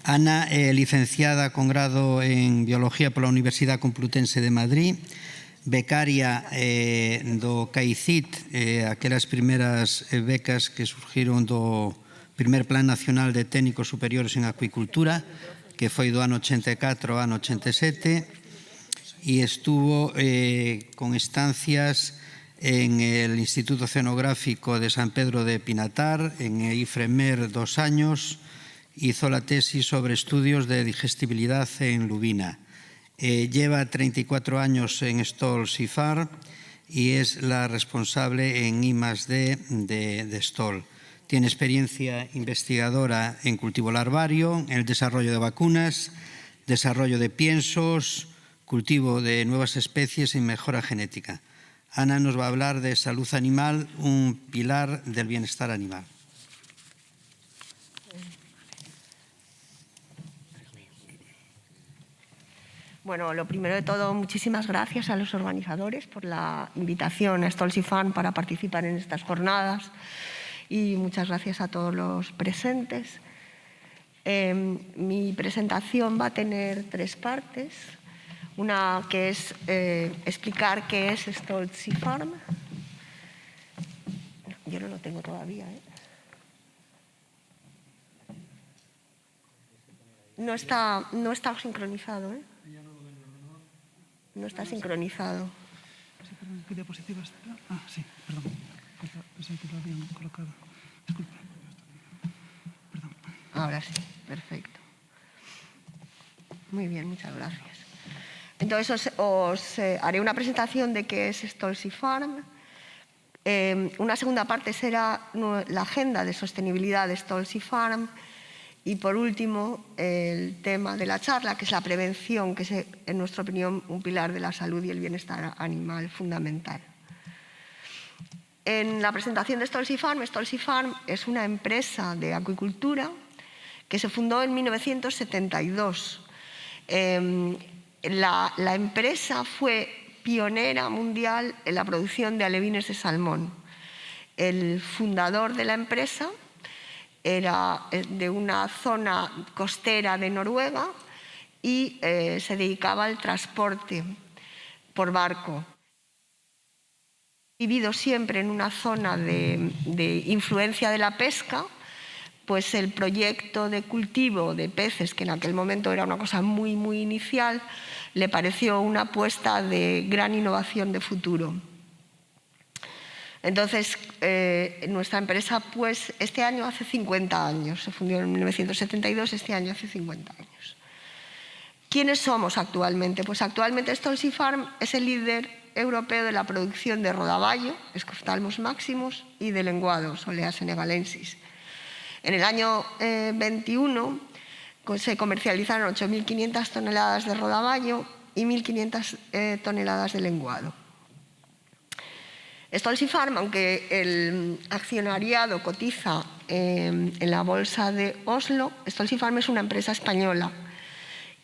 Ana é licenciada con grado en Biología pola Universidade Complutense de Madrid, becaria do CAICIT, aquelas primeras becas que surgiron do primer Plan Nacional de Técnicos Superiores en Acuicultura, que foi do ano 84 ao ano 87, e estuvo con estancias en el Instituto Oceanográfico de San Pedro de Pinatar, en IFREMER 2 años. Hizo la tesis sobre estudios de digestibilidad en lubina. Lleva 34 años en Stoll Sea Farm y es la responsable en I+D de Stoll. Tiene experiencia investigadora en cultivo larvario, en el desarrollo de vacunas, desarrollo de piensos, cultivo de nuevas especies y mejora genética. Ana nos va a hablar de salud animal, un pilar del bienestar animal. Bueno, lo primero de todo, muchísimas gracias a los organizadores por la invitación a Stoll Sea Farm para participar en estas jornadas y muchas gracias a todos los presentes. Mi presentación va a tener 3 partes. Una que es explicar qué es Stoll Sea Farm. Yo no lo tengo todavía, ¿eh? No está sincronizado, ¿eh? No está sincronizado. ¿Qué diapositivas? Ah, sí, perdón. Pensé que lo habían colocado. Disculpe. Perdón. Ahora sí, perfecto. Muy bien, muchas gracias. Entonces os haré una presentación de qué es Stoll Sea Farm. Una segunda parte será la agenda de sostenibilidad de Stoll Sea Farm. Y por último, el tema de la charla, que es la prevención, que es, en nuestra opinión, un pilar de la salud y el bienestar animal fundamental. En la presentación de Stoll Sea Farm es una empresa de acuicultura que se fundó en 1972. La empresa fue pionera mundial en la producción de alevines de salmón. El fundador de la empresa era de una zona costera de Noruega y se dedicaba al transporte por barco. Vivido siempre en una zona de influencia de la pesca, pues el proyecto de cultivo de peces, que en aquel momento era una cosa muy, muy inicial, le pareció una apuesta de gran innovación de futuro. Entonces, nuestra empresa, pues, este año hace 50 años, se fundó en 1972, este año hace 50 años. ¿Quiénes somos actualmente? Pues actualmente Stoll Sea Farm es el líder europeo de la producción de rodaballo, Escophthalmus maximus, y de lenguado, Solea senegalensis. En el año 21 se comercializaron 8.500 toneladas de rodaballo y 1.500 toneladas de lenguado. Stoll Sea Farm, aunque el accionariado cotiza en la bolsa de Oslo, Stoll Sea Farm es una empresa española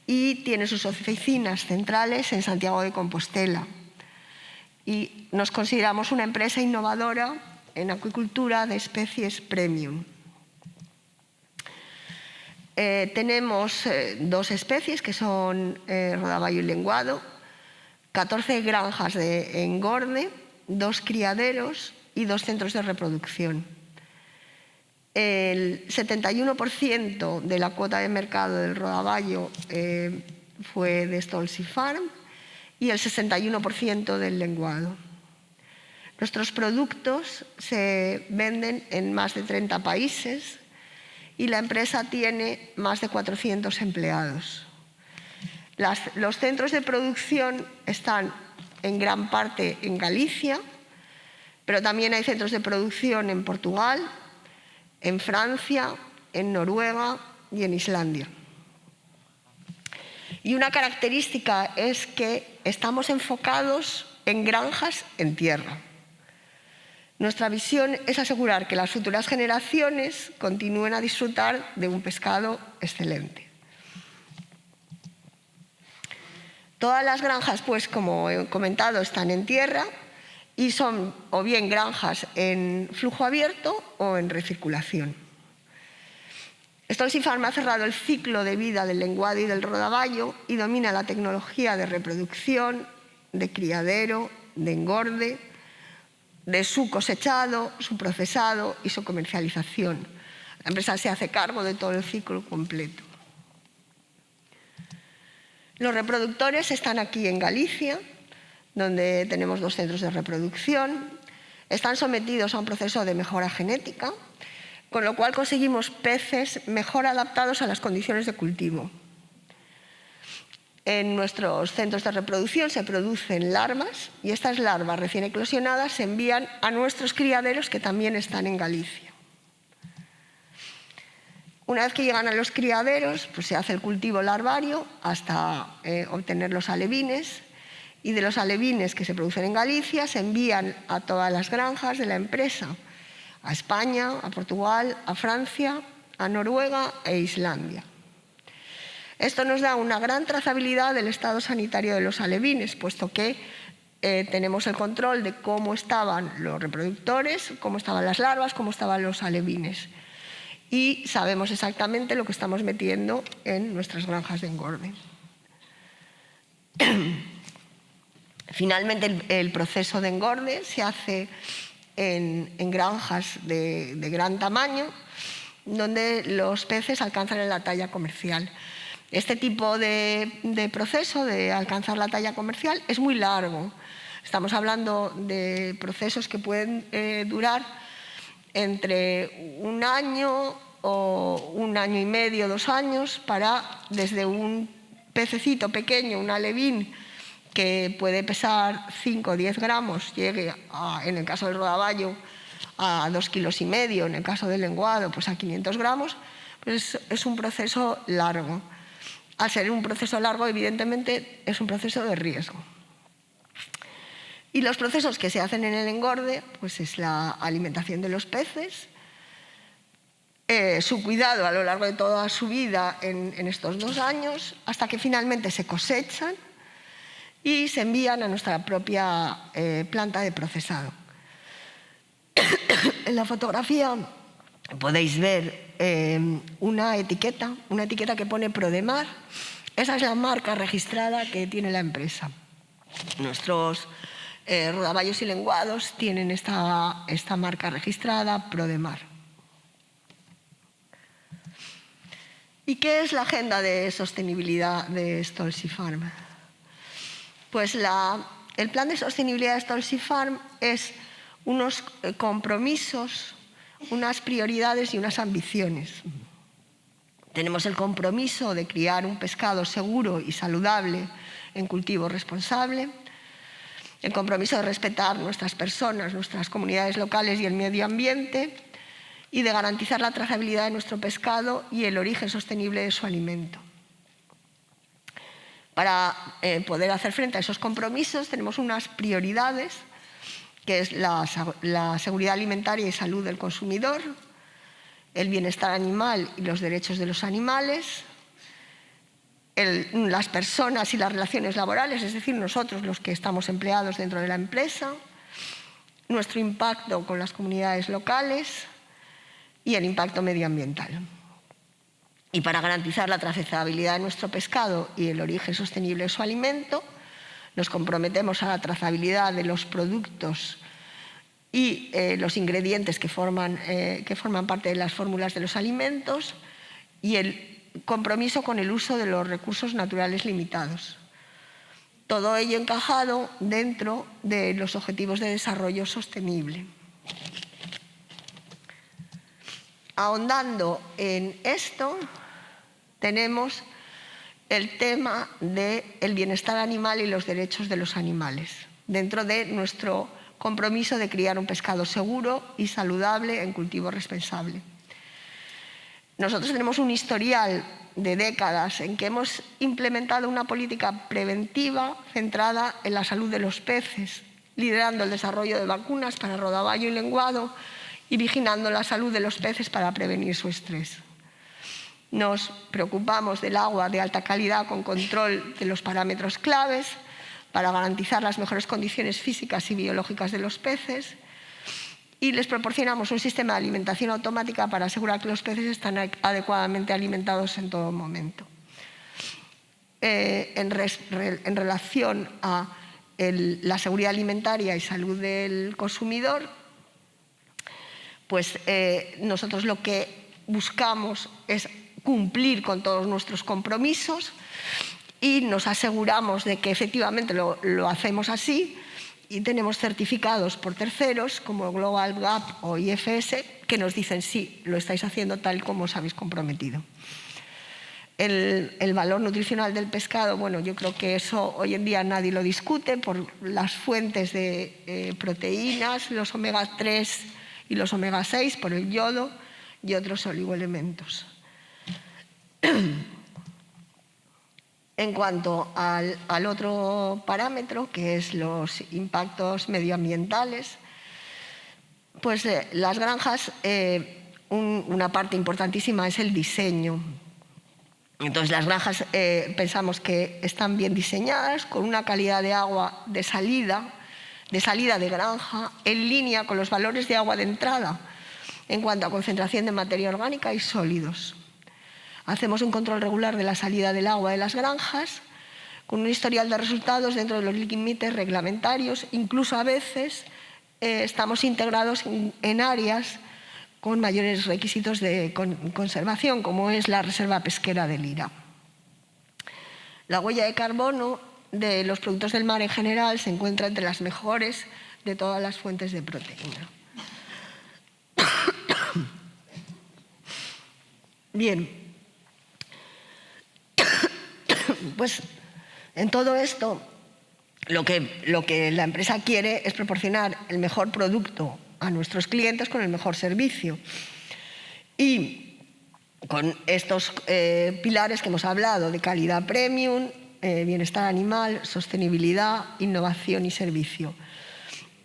y tiene sus oficinas centrales en Santiago de Compostela. Y nos consideramos una empresa innovadora en acuicultura de especies premium. Tenemos 2 especies que son rodaballo y lenguado, 14 granjas de engorde, 2 criaderos y 2 centros de reproducción. El 71% de la cuota de mercado del rodaballo fue de Stoll Sea Farm y el 61% del lenguado. Nuestros productos se venden en más de 30 países y la empresa tiene más de 400 empleados. Los centros de producción están en gran parte en Galicia, pero también hay centros de producción en Portugal, en Francia, en Noruega y en Islandia. Y una característica es que estamos enfocados en granjas en tierra. Nuestra visión es asegurar que las futuras generaciones continúen a disfrutar de un pescado excelente. Todas las granjas, pues, como he comentado, están en tierra y son o bien granjas en flujo abierto o en recirculación. Stolzy Farm ha cerrado el ciclo de vida del lenguado y del rodaballo y domina la tecnología de reproducción, de criadero, de engorde, de su cosechado, su procesado y su comercialización. La empresa se hace cargo de todo el ciclo completo. Los reproductores están aquí en Galicia, donde tenemos 2 centros de reproducción. Están sometidos a un proceso de mejora genética, con lo cual conseguimos peces mejor adaptados a las condiciones de cultivo. En nuestros centros de reproducción se producen larvas y estas larvas recién eclosionadas se envían a nuestros criaderos que también están en Galicia. Una vez que llegan a los criaderos, pues se hace el cultivo larvario hasta obtener los alevines, y de los alevines que se producen en Galicia se envían a todas las granjas de la empresa, a España, a Portugal, a Francia, a Noruega e Islandia. Esto nos da una gran trazabilidad del estado sanitario de los alevines, puesto que tenemos el control de cómo estaban los reproductores, cómo estaban las larvas, cómo estaban los alevines. Y sabemos exactamente lo que estamos metiendo en nuestras granjas de engorde. Finalmente, el proceso de engorde se hace en granjas de gran tamaño, donde los peces alcanzan la talla comercial. Este tipo de proceso de alcanzar la talla comercial es muy largo. Estamos hablando de procesos que pueden durar entre 1 año o 1 año y medio, 2 años, para desde un pececito pequeño, un alevín, que puede pesar 5 o 10 gramos, llegue, en el caso del rodaballo, a 2,5 kilos, en el caso del lenguado, pues a 500 gramos, pues es un proceso largo. Al ser un proceso largo, evidentemente, es un proceso de riesgo. Y los procesos que se hacen en el engorde, pues es la alimentación de los peces, su cuidado a lo largo de toda su vida en estos 2 años, hasta que finalmente se cosechan y se envían a nuestra propia planta de procesado. En la fotografía podéis ver una etiqueta que pone Prodemar. Esa es la marca registrada que tiene la empresa. Nuestros rodaballos y lenguados tienen esta marca registrada, Prodemar. ¿Y qué es la agenda de sostenibilidad de Stolzy Farm? Pues el plan de sostenibilidad de Stolzy Farm es unos compromisos, unas prioridades y unas ambiciones. Tenemos el compromiso de criar un pescado seguro y saludable en cultivo responsable, el compromiso de respetar nuestras personas, nuestras comunidades locales y el medio ambiente, y de garantizar la trazabilidad de nuestro pescado y el origen sostenible de su alimento. Para poder hacer frente a esos compromisos tenemos unas prioridades, que es la seguridad alimentaria y salud del consumidor, el bienestar animal y los derechos de los animales, las personas y las relaciones laborales, es decir, nosotros los que estamos empleados dentro de la empresa, nuestro impacto con las comunidades locales y el impacto medioambiental. Y para garantizar la trazabilidad de nuestro pescado y el origen sostenible de su alimento, nos comprometemos a la trazabilidad de los productos y los ingredientes que forman parte de las fórmulas de los alimentos, y el compromiso con el uso de los recursos naturales limitados. Todo ello encajado dentro de los Objetivos de Desarrollo Sostenible. Ahondando en esto, tenemos el tema del bienestar animal y los derechos de los animales, dentro de nuestro compromiso de criar un pescado seguro y saludable en cultivo responsable. Nosotros tenemos un historial de décadas en que hemos implementado una política preventiva centrada en la salud de los peces, liderando el desarrollo de vacunas para rodaballo y lenguado y vigilando la salud de los peces para prevenir su estrés. Nos preocupamos del agua de alta calidad con control de los parámetros claves para garantizar las mejores condiciones físicas y biológicas de los peces, y les proporcionamos un sistema de alimentación automática para asegurar que los peces están adecuadamente alimentados en todo momento. En relación a la seguridad alimentaria y salud del consumidor, pues nosotros lo que buscamos es cumplir con todos nuestros compromisos y nos aseguramos de que efectivamente lo hacemos así, y tenemos certificados por terceros como Global Gap o IFS que nos dicen sí, lo estáis haciendo tal como os habéis comprometido. El valor nutricional del pescado, bueno, yo creo que eso hoy en día nadie lo discute por las fuentes de proteínas, los omega 3 y los omega 6, por el yodo y otros oligoelementos. En cuanto al otro parámetro, que es los impactos medioambientales, pues las granjas, una parte importantísima es el diseño. Entonces, las granjas pensamos que están bien diseñadas, con una calidad de agua de salida de granja, en línea con los valores de agua de entrada en cuanto a concentración de materia orgánica y sólidos. Hacemos un control regular de la salida del agua de las granjas, con un historial de resultados dentro de los límites reglamentarios. Incluso a veces estamos integrados en áreas con mayores requisitos de conservación, como es la reserva pesquera de Lira. La huella de carbono de los productos del mar en general se encuentra entre las mejores de todas las fuentes de proteína. Bien, pues en todo esto lo que la empresa quiere es proporcionar el mejor producto a nuestros clientes con el mejor servicio. Y con estos pilares que hemos hablado de calidad premium, bienestar animal, sostenibilidad, innovación y servicio.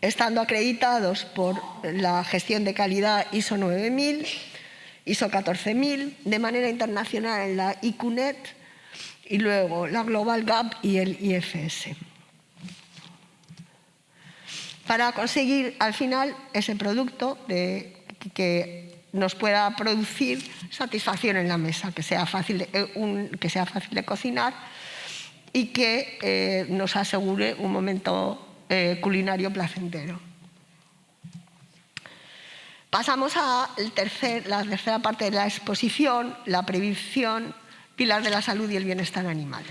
Estando acreditados por la gestión de calidad ISO 9000, ISO 14000, de manera internacional en la IQNet y luego la Global Gap y el IFS. Para conseguir al final ese producto que nos pueda producir satisfacción en la mesa, que sea fácil de cocinar y que nos asegure un momento culinario placentero. Pasamos a la tercera parte de la exposición, la prevención, pilar de la salud y el bienestar animal.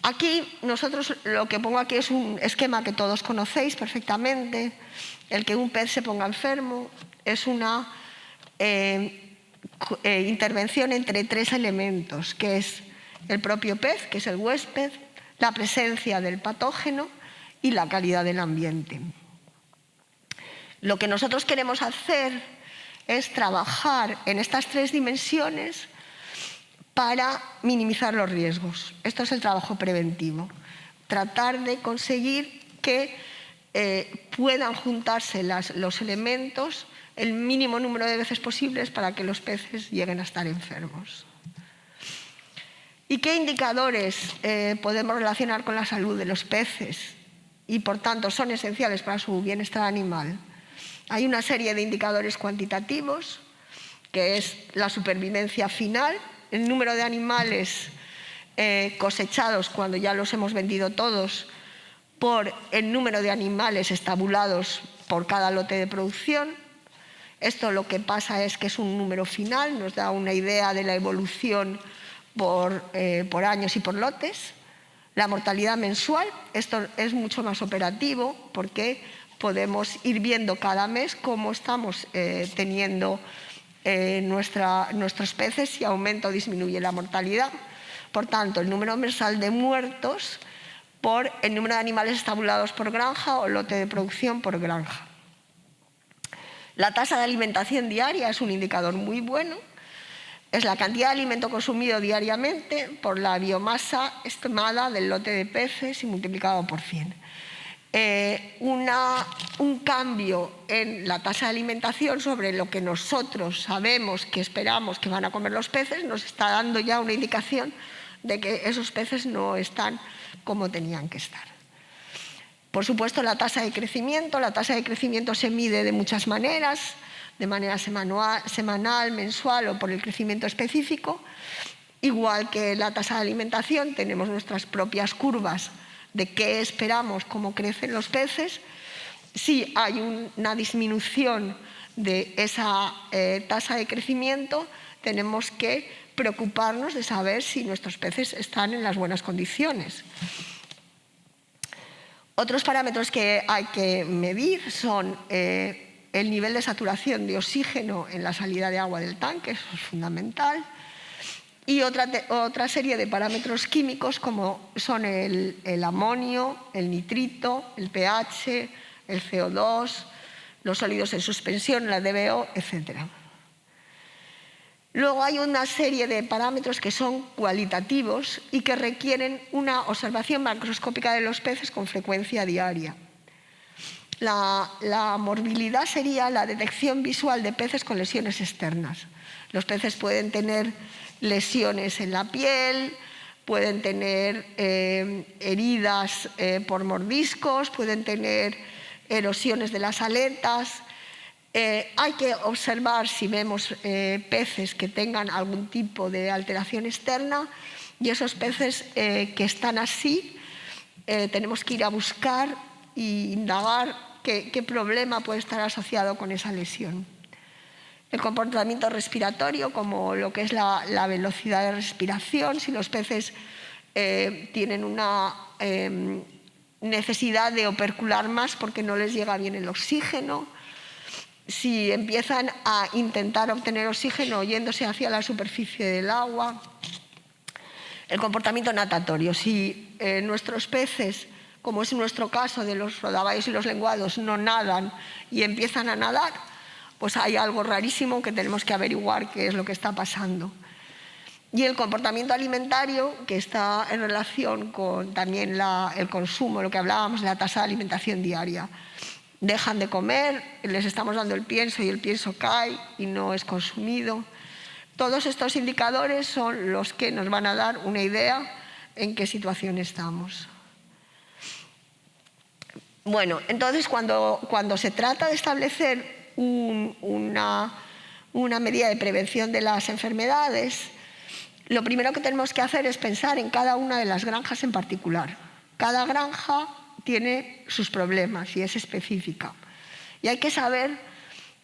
Aquí nosotros lo que pongo aquí es un esquema que todos conocéis perfectamente. El que un pez se ponga enfermo es una intervención entre tres elementos, que es el propio pez, que es el huésped, la presencia del patógeno y la calidad del ambiente. Lo que nosotros queremos hacer es trabajar en estas tres dimensiones para minimizar los riesgos. Esto es el trabajo preventivo. Tratar de conseguir que puedan juntarse los elementos el mínimo número de veces posibles para que los peces lleguen a estar enfermos. ¿Y qué indicadores podemos relacionar con la salud de los peces y, por tanto, son esenciales para su bienestar animal? Hay una serie de indicadores cuantitativos, que es la supervivencia final, el número de animales cosechados cuando ya los hemos vendido todos, por el número de animales estabulados por cada lote de producción. Esto lo que pasa es que es un número final, nos da una idea de la evolución por años y por lotes. La mortalidad mensual, esto es mucho más operativo porque podemos ir viendo cada mes cómo estamos teniendo nuestros peces, si aumenta o disminuye la mortalidad. Por tanto, el número mensal de muertos por el número de animales estabulados por granja o lote de producción por granja. La tasa de alimentación diaria es un indicador muy bueno. Es la cantidad de alimento consumido diariamente por la biomasa estimada del lote de peces y multiplicado por 100. Un cambio en la tasa de alimentación sobre lo que nosotros sabemos que esperamos que van a comer los peces nos está dando ya una indicación de que esos peces no están como tenían que estar. Por supuesto, la tasa de crecimiento. La tasa de crecimiento se mide de muchas maneras, de manera semanal, mensual o por el crecimiento específico. Igual que la tasa de alimentación, tenemos nuestras propias curvas de qué esperamos, cómo crecen los peces. Si hay una disminución de esa tasa de crecimiento, tenemos que preocuparnos de saber si nuestros peces están en las buenas condiciones. Otros parámetros que hay que medir son el nivel de saturación de oxígeno en la salida de agua del tanque, eso es fundamental, y otra serie de parámetros químicos como son el amonio, el nitrito, el pH, el CO2, los sólidos en suspensión, la DBO, etc. Luego hay una serie de parámetros que son cualitativos y que requieren una observación macroscópica de los peces con frecuencia diaria. La morbilidad sería la detección visual de peces con lesiones externas. Los peces pueden tener lesiones en la piel, pueden tener heridas por mordiscos, pueden tener erosiones de las aletas. Hay que observar si vemos peces que tengan algún tipo de alteración externa, y esos peces que están así tenemos que ir a buscar e indagar qué problema puede estar asociado con esa lesión. El comportamiento respiratorio, como lo que es la velocidad de respiración, si los peces tienen una necesidad de opercular más porque no les llega bien el oxígeno, si empiezan a intentar obtener oxígeno yéndose hacia la superficie del agua. El comportamiento natatorio, si nuestros peces, como es nuestro caso de los rodaballos y los lenguados, no nadan y empiezan a nadar, pues hay algo rarísimo que tenemos que averiguar qué es lo que está pasando. Y el comportamiento alimentario, que está en relación con también el consumo, lo que hablábamos de la tasa de alimentación diaria. Dejan de comer, les estamos dando el pienso y el pienso cae y no es consumido. Todos estos indicadores son los que nos van a dar una idea en qué situación estamos. Bueno, entonces cuando se trata de establecer una medida de prevención de las enfermedades, lo primero que tenemos que hacer es pensar en cada una de las granjas en particular. Cada granja tiene sus problemas y es específica. Y hay que saber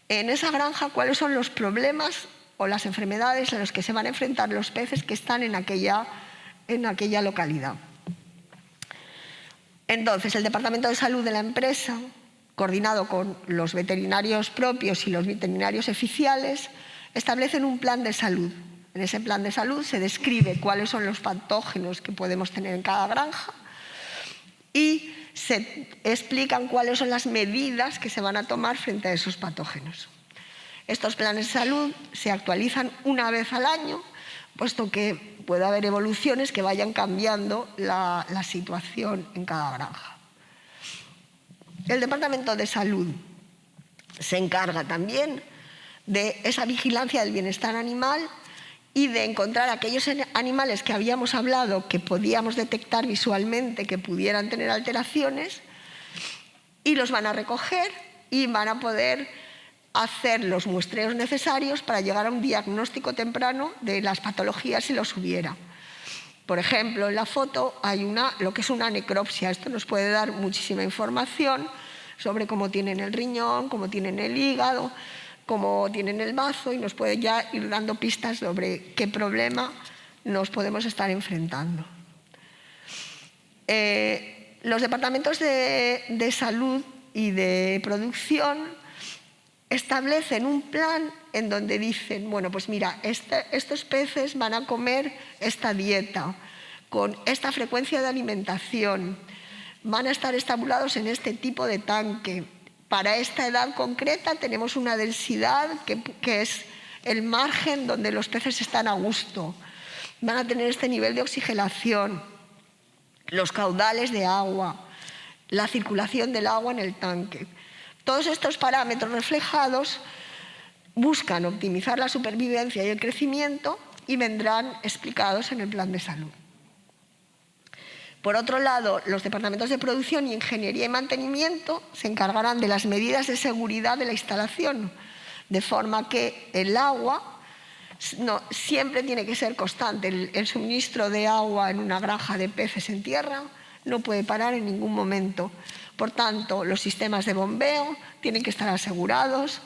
en esa granja cuáles son los problemas o las enfermedades a los que se van a enfrentar los peces que están en aquella localidad. Entonces, el Departamento de Salud de la empresa, coordinado con los veterinarios propios y los veterinarios oficiales, establecen un plan de salud. En ese plan de salud se describe cuáles son los patógenos que podemos tener en cada granja y se explican cuáles son las medidas que se van a tomar frente a esos patógenos. Estos planes de salud se actualizan una vez al año, puesto que puede haber evoluciones que vayan cambiando la situación en cada granja. El Departamento de Salud se encarga también de esa vigilancia del bienestar animal y de encontrar aquellos animales que habíamos hablado que podíamos detectar visualmente que pudieran tener alteraciones, y los van a recoger y van a poder hacer los muestreos necesarios para llegar a un diagnóstico temprano de las patologías si los hubiera. Por ejemplo, en la foto hay lo que es una necropsia. Esto nos puede dar muchísima información sobre cómo tienen el riñón, cómo tienen el hígado, cómo tienen el bazo, y nos puede ya ir dando pistas sobre qué problema nos podemos estar enfrentando. Los departamentos de salud y de producción establecen un plan en donde dicen, bueno, pues mira, estos peces van a comer esta dieta, con esta frecuencia de alimentación, van a estar estabulados en este tipo de tanque. Para esta edad concreta tenemos una densidad que es el margen donde los peces están a gusto. Van a tener este nivel de oxigenación, los caudales de agua, la circulación del agua en el tanque. Todos estos parámetros reflejados buscan optimizar la supervivencia y el crecimiento y vendrán explicados en el plan de salud. Por otro lado, los departamentos de producción, ingeniería y mantenimiento se encargarán de las medidas de seguridad de la instalación, de forma que el agua siempre tiene que ser constante. El suministro de agua en una granja de peces en tierra no puede parar en ningún momento. Por tanto, los sistemas de bombeo tienen que estar asegurados,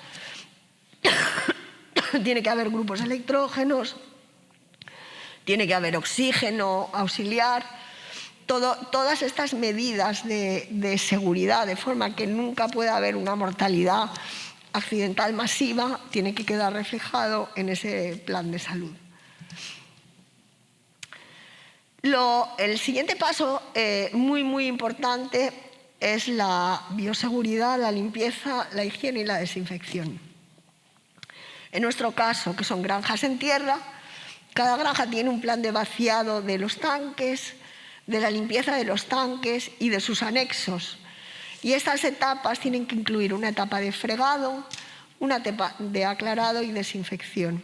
tiene que haber grupos electrógenos, tiene que haber oxígeno auxiliar, todas estas medidas de seguridad, de forma que nunca pueda haber una mortalidad accidental masiva, tiene que quedar reflejado en ese plan de salud. El siguiente paso, muy importante, es la bioseguridad, la limpieza, la higiene y la desinfección. En nuestro caso, que son granjas en tierra, cada granja tiene un plan de vaciado de los tanques, de la limpieza de los tanques y de sus anexos. Y estas etapas tienen que incluir una etapa de fregado, una etapa de aclarado y desinfección.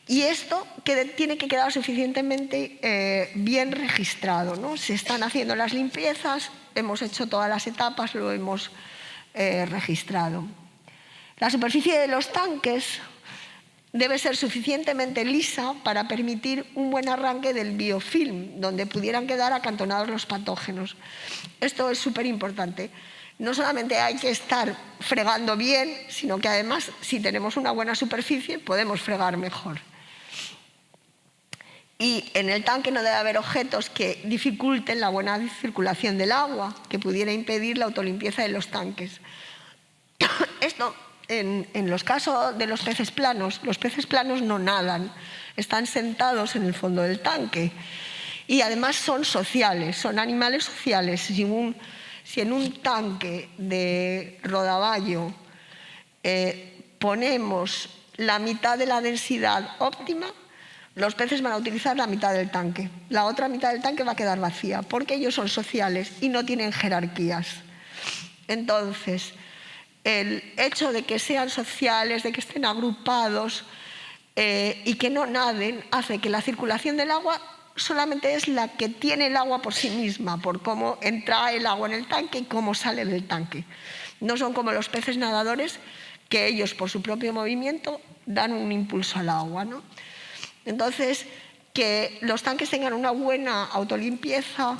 Y esto tiene que quedar suficientemente bien registrado, ¿no? Se están haciendo las limpiezas, hemos hecho todas las etapas, lo hemos registrado. La superficie de los tanques debe ser suficientemente lisa para permitir un buen arranque del biofilm, donde pudieran quedar acantonados los patógenos. Esto es súper importante. No solamente hay que estar fregando bien, sino que además, si tenemos una buena superficie, podemos fregar mejor. Y en el tanque no debe haber objetos que dificulten la buena circulación del agua, que pudiera impedir la autolimpieza de los tanques. Esto, en los casos de los peces planos no nadan, están sentados en el fondo del tanque. Y además son sociales, son animales sociales. Si en un tanque de rodaballo ponemos la mitad de la densidad óptima, los peces van a utilizar la mitad del tanque. La otra mitad del tanque va a quedar vacía, porque ellos son sociales y no tienen jerarquías. Entonces, el hecho de que sean sociales, de que estén agrupados y que no naden, hace que la circulación del agua solamente es la que tiene el agua por sí misma, por cómo entra el agua en el tanque y cómo sale del tanque. No son como los peces nadadores, que ellos por su propio movimiento dan un impulso al agua, ¿no? Entonces, que los tanques tengan una buena autolimpieza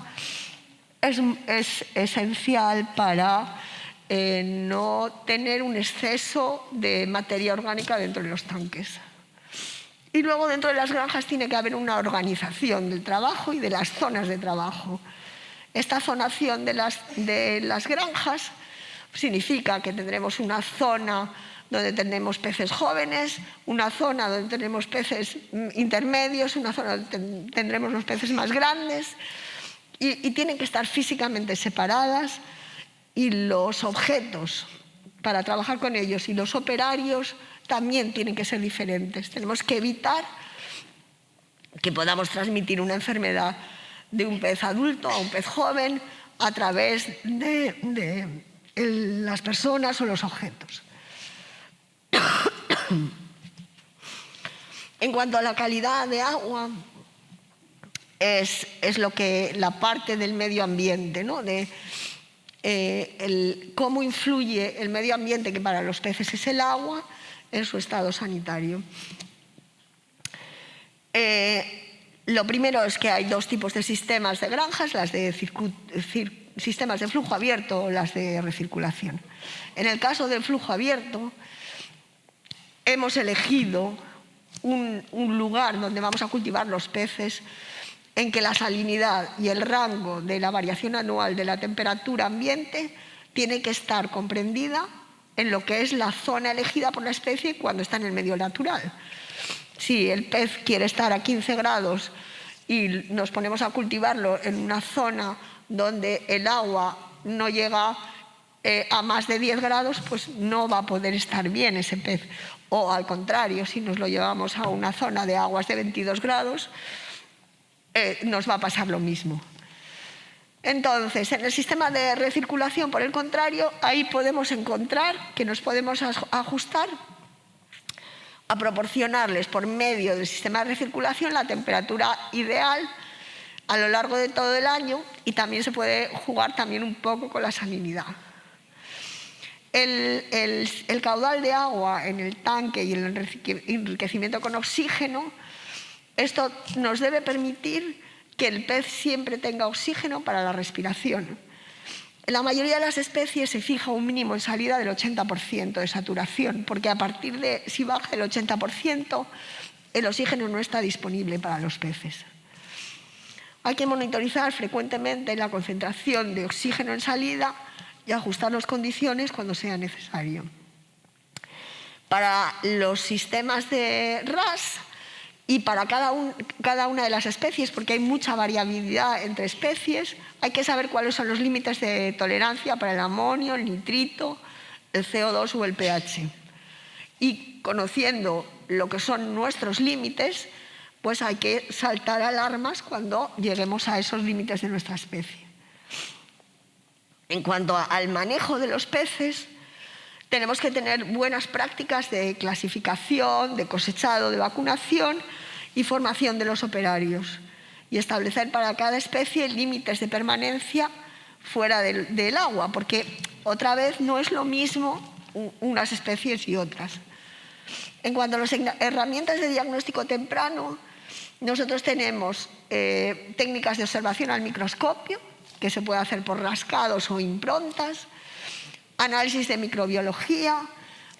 es esencial para no tener un exceso de materia orgánica dentro de los tanques. Y luego dentro de las granjas tiene que haber una organización del trabajo y de las zonas de trabajo. Esta zonación de las granjas significa que tendremos una zona donde tenemos peces jóvenes, una zona donde tenemos peces intermedios, una zona donde tendremos los peces más grandes, y tienen que estar físicamente separadas, y los objetos para trabajar con ellos y los operarios también tienen que ser diferentes. Tenemos que evitar que podamos transmitir una enfermedad de un pez adulto a un pez joven a través de las personas o los objetos. En cuanto a la calidad de agua, es la parte del medio ambiente, ¿no? Cómo influye el medio ambiente, que para los peces es el agua, en su estado sanitario. Lo primero es que hay dos tipos de sistemas de granjas, las de sistemas de flujo abierto o las de recirculación. En el caso del flujo abierto, hemos elegido un lugar donde vamos a cultivar los peces en que la salinidad y el rango de la variación anual de la temperatura ambiente tiene que estar comprendida en lo que es la zona elegida por la especie cuando está en el medio natural. Si el pez quiere estar a 15 grados y nos ponemos a cultivarlo en una zona donde el agua no llega a más de 10 grados, pues no va a poder estar bien ese pez. O al contrario, si nos lo llevamos a una zona de aguas de 22 grados, nos va a pasar lo mismo. Entonces, en el sistema de recirculación, por el contrario, ahí podemos encontrar que nos podemos ajustar a proporcionarles por medio del sistema de recirculación la temperatura ideal a lo largo de todo el año y también se puede jugar también un poco con la salinidad. El caudal de agua en el tanque y el enriquecimiento con oxígeno, esto nos debe permitir que el pez siempre tenga oxígeno para la respiración. En la mayoría de las especies se fija un mínimo en salida del 80% de saturación, porque a partir de, si baja el 80%, el oxígeno no está disponible para los peces. Hay que monitorizar frecuentemente la concentración de oxígeno en salida y ajustar las condiciones cuando sea necesario. Para los sistemas de RAS y para cada una de las especies, porque hay mucha variabilidad entre especies, hay que saber cuáles son los límites de tolerancia para el amonio, el nitrito, el CO2 o el pH. Y conociendo lo que son nuestros límites, pues hay que saltar alarmas cuando lleguemos a esos límites de nuestra especie. En cuanto al manejo de los peces, tenemos que tener buenas prácticas de clasificación, de cosechado, de vacunación y formación de los operarios, y establecer para cada especie límites de permanencia fuera del agua, porque otra vez no es lo mismo unas especies y otras. En cuanto a las herramientas de diagnóstico temprano, nosotros tenemos técnicas de observación al microscopio, que se puede hacer por rascados o improntas, análisis de microbiología,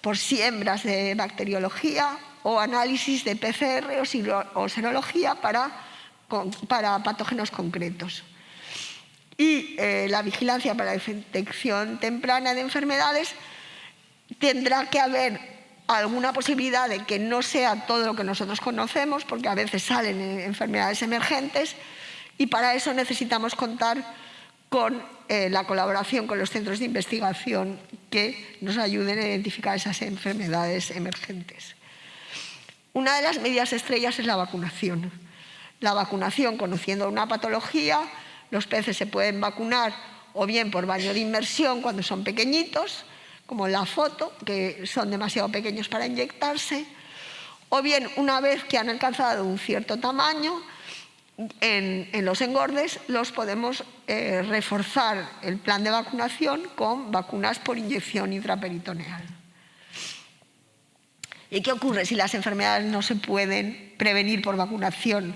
por siembras de bacteriología o análisis de PCR o serología para patógenos concretos. Y la vigilancia para la detección temprana de enfermedades, tendrá que haber alguna posibilidad de que no sea todo lo que nosotros conocemos, porque a veces salen enfermedades emergentes, y para eso necesitamos contar con la colaboración con los centros de investigación que nos ayuden a identificar esas enfermedades emergentes. Una de las medidas estrellas es la vacunación. La vacunación, conociendo una patología, los peces se pueden vacunar o bien por baño de inmersión cuando son pequeñitos, como en la foto, que son demasiado pequeños para inyectarse, o bien una vez que han alcanzado un cierto tamaño, en los engordes los podemos reforzar el plan de vacunación con vacunas por inyección intraperitoneal. ¿Y qué ocurre si las enfermedades no se pueden prevenir por vacunación?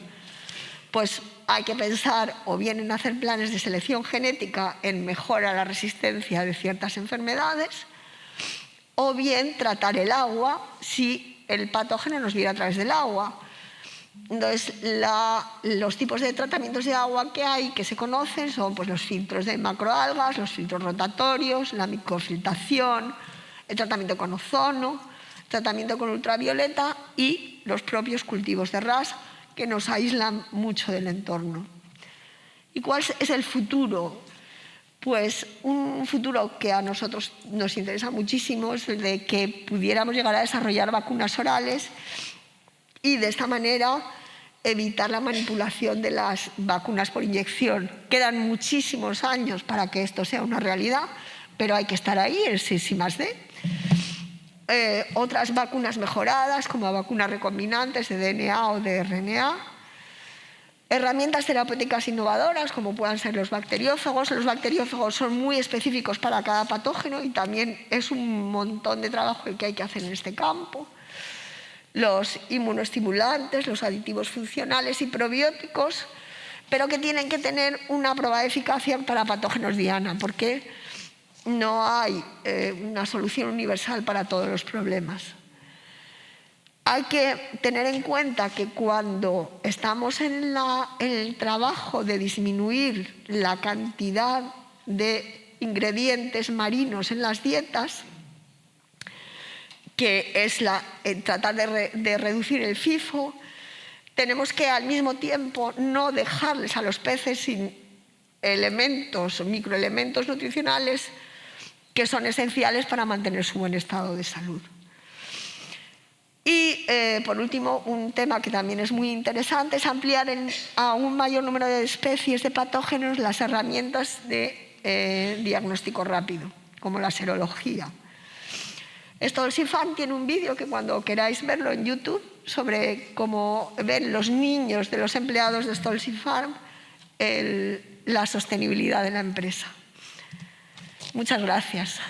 Pues hay que pensar o bien en hacer planes de selección genética en mejora la resistencia de ciertas enfermedades, o bien tratar el agua si el patógeno nos viene a través del agua. Entonces, los tipos de tratamientos de agua que hay, que se conocen, son pues, los filtros de macroalgas, los filtros rotatorios, la microfiltración, el tratamiento con ozono, el tratamiento con ultravioleta y los propios cultivos de RAS, que nos aíslan mucho del entorno. ¿Y cuál es el futuro? Pues un futuro que a nosotros nos interesa muchísimo es el de que pudiéramos llegar a desarrollar vacunas orales y de esta manera evitar la manipulación de las vacunas por inyección. Quedan muchísimos años para que esto sea una realidad, pero hay que estar ahí, el I+D. Otras vacunas mejoradas, como vacunas recombinantes de DNA o de RNA. Herramientas terapéuticas innovadoras, como puedan ser los bacteriófagos. Los bacteriófagos son muy específicos para cada patógeno y también es un montón de trabajo el que hay que hacer en este campo. Los inmunoestimulantes, los aditivos funcionales y probióticos, pero que tienen que tener una prueba de eficacia para patógenos diana, porque no hay una solución universal para todos los problemas. Hay que tener en cuenta que cuando estamos en el trabajo de disminuir la cantidad de ingredientes marinos en las dietas, que es tratar de reducir el FIFO, tenemos que al mismo tiempo no dejarles a los peces sin elementos, microelementos nutricionales que son esenciales para mantener su buen estado de salud. Y, por último, un tema que también es muy interesante es ampliar a un mayor número de especies de patógenos las herramientas de diagnóstico rápido, como la serología. Stolzifan tiene un vídeo que cuando queráis verlo en YouTube sobre cómo ven los niños de los empleados de Stolzifan la sostenibilidad de la empresa. Muchas gracias.